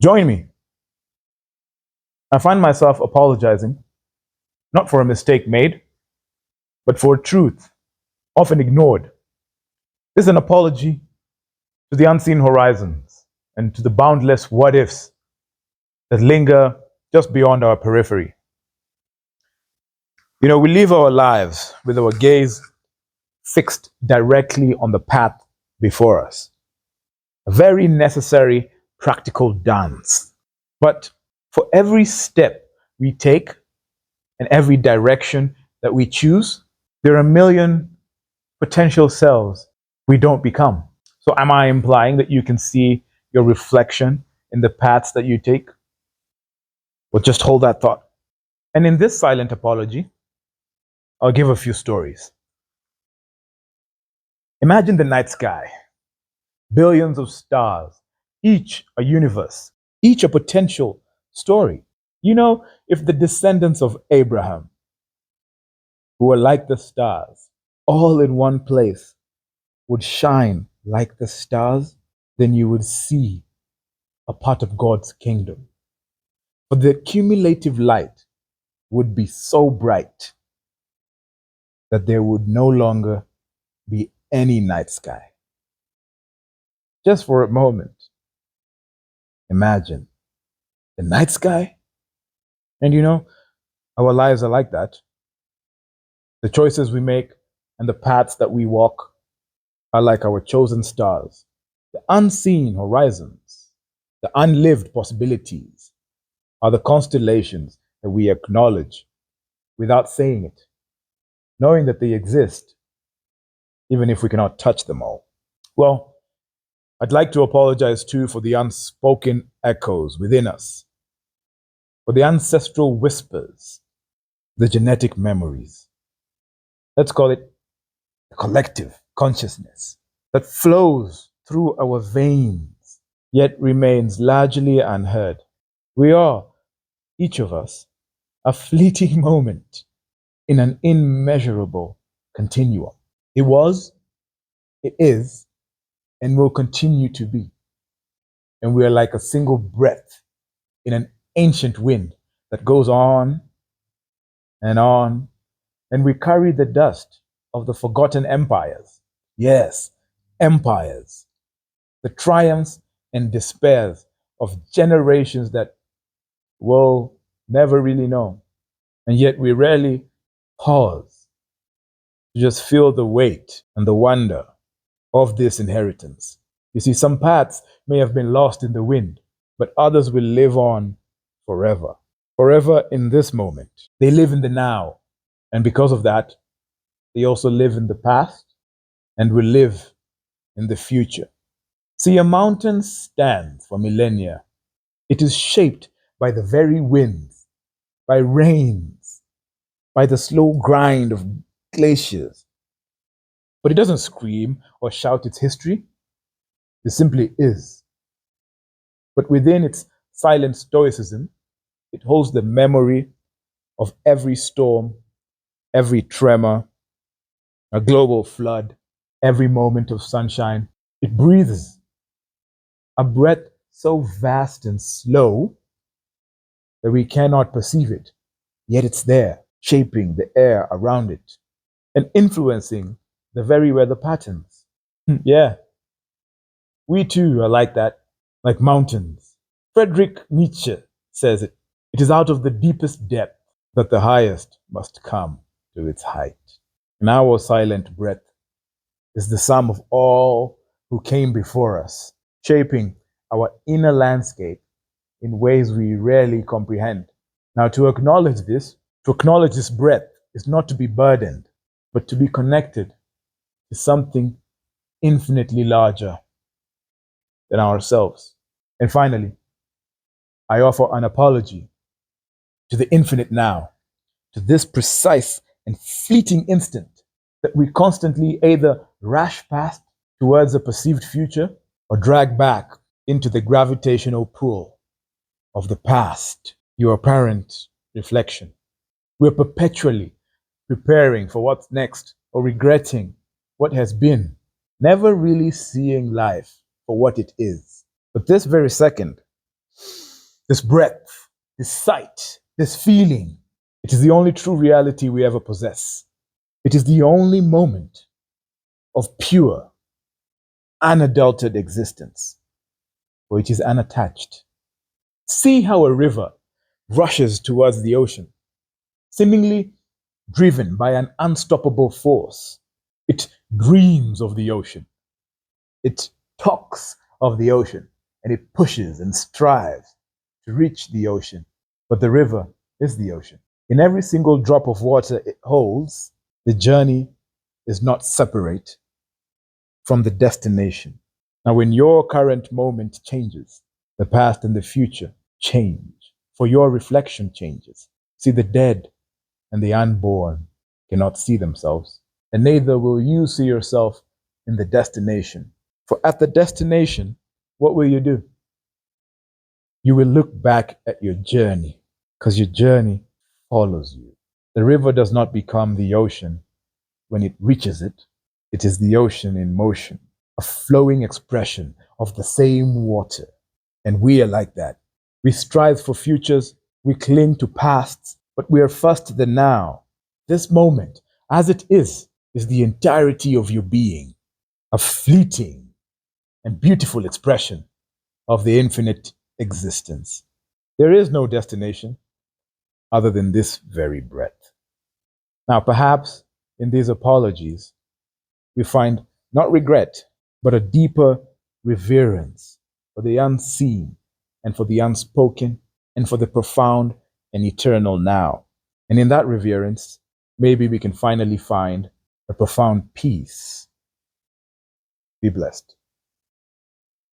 Join me. I find myself apologizing, not for a mistake made, but for a truth often ignored. This is an apology to the unseen horizons and to the boundless what ifs that linger just beyond our periphery. We live our lives with our gaze fixed directly on the path before us. A very necessary practical dance. But for every step we take and every direction that we choose, there are a million potential selves we don't become. So, am I implying that you can see your reflection in the paths that you take? Well, just hold that thought. And in this silent apology, I'll give a few stories. Imagine the night sky, billions of stars, each a universe, each a potential story. If the descendants of Abraham, who are like the stars, all in one place, would shine like the stars, then you would see a part of God's kingdom. For the cumulative light would be so bright that there would no longer be any night sky. Just for a moment, imagine the night sky. And our lives are like that. The choices we make and the paths that we walk are like our chosen stars. The unseen horizons, the unlived possibilities are the constellations that we acknowledge without saying it, knowing that they exist, even if we cannot touch them all. Well, I'd like to apologize too for the unspoken echoes within us, for the ancestral whispers, the genetic memories. Let's call it the collective consciousness that flows through our veins, yet remains largely unheard. We are, each of us, a fleeting moment in an immeasurable continuum. It was, it is, and will continue to be. And we are like a single breath in an ancient wind that goes on, and we carry the dust of the forgotten empires. Yes, empires. The triumphs and despairs of generations that we'll never really know. And yet we rarely pause to just feel the weight and the wonder of this inheritance. You see, some paths may have been lost in the wind, but others will live on forever. Forever in this moment. They live in the now. And because of that, they also live in the past and will live in the future. See, a mountain stands for millennia. It is shaped by the very winds, by rains, by the slow grind of glaciers. But it doesn't scream or shout its history. It simply is. But within its silent stoicism, it holds the memory of every storm, every tremor, a global flood, every moment of sunshine. It breathes a breath so vast and slow that we cannot perceive it, yet it's there, shaping the air around it and influencing the very weather patterns. Yeah, we too are like that, like mountains. Friedrich Nietzsche says it. It is out of the deepest depth that the highest must come to its height. And our silent breath is the sum of all who came before us, shaping our inner landscape in ways we rarely comprehend. Now, to acknowledge this breath is not to be burdened, but to be connected to something infinitely larger than ourselves. And finally, I offer an apology to the infinite now, to this precise and fleeting instant that we constantly either rush past towards a perceived future or drag back into the gravitational pull of the past, your apparent reflection. We're perpetually preparing for what's next or regretting what has been, never really seeing life for what it is. But this very second, this breath, this sight, this feeling. It is the only true reality we ever possess. It is the only moment of pure, unadulterated existence, for it is unattached. See how a river rushes towards the ocean, seemingly driven by an unstoppable force. It dreams of the ocean. It talks of the ocean, and it pushes and strives to reach the ocean. But the river is the ocean. In every single drop of water it holds, the journey is not separate from the destination. Now, when your current moment changes, the past and the future change, for your reflection changes. See, the dead and the unborn cannot see themselves, and neither will you see yourself in the destination. For at the destination, what will you do? You will look back at your journey, because your journey follows you. The river does not become the ocean when it reaches it. It is the ocean in motion, a flowing expression of the same water. And we are like that. We strive for futures, we cling to pasts, but we are first the now. This moment, as it is the entirety of your being, a fleeting and beautiful expression of the infinite existence. There is no destination other than this very breath. Now, perhaps in these apologies, we find not regret, but a deeper reverence for the unseen and for the unspoken and for the profound and eternal now. And in that reverence, maybe we can finally find a profound peace. Be blessed.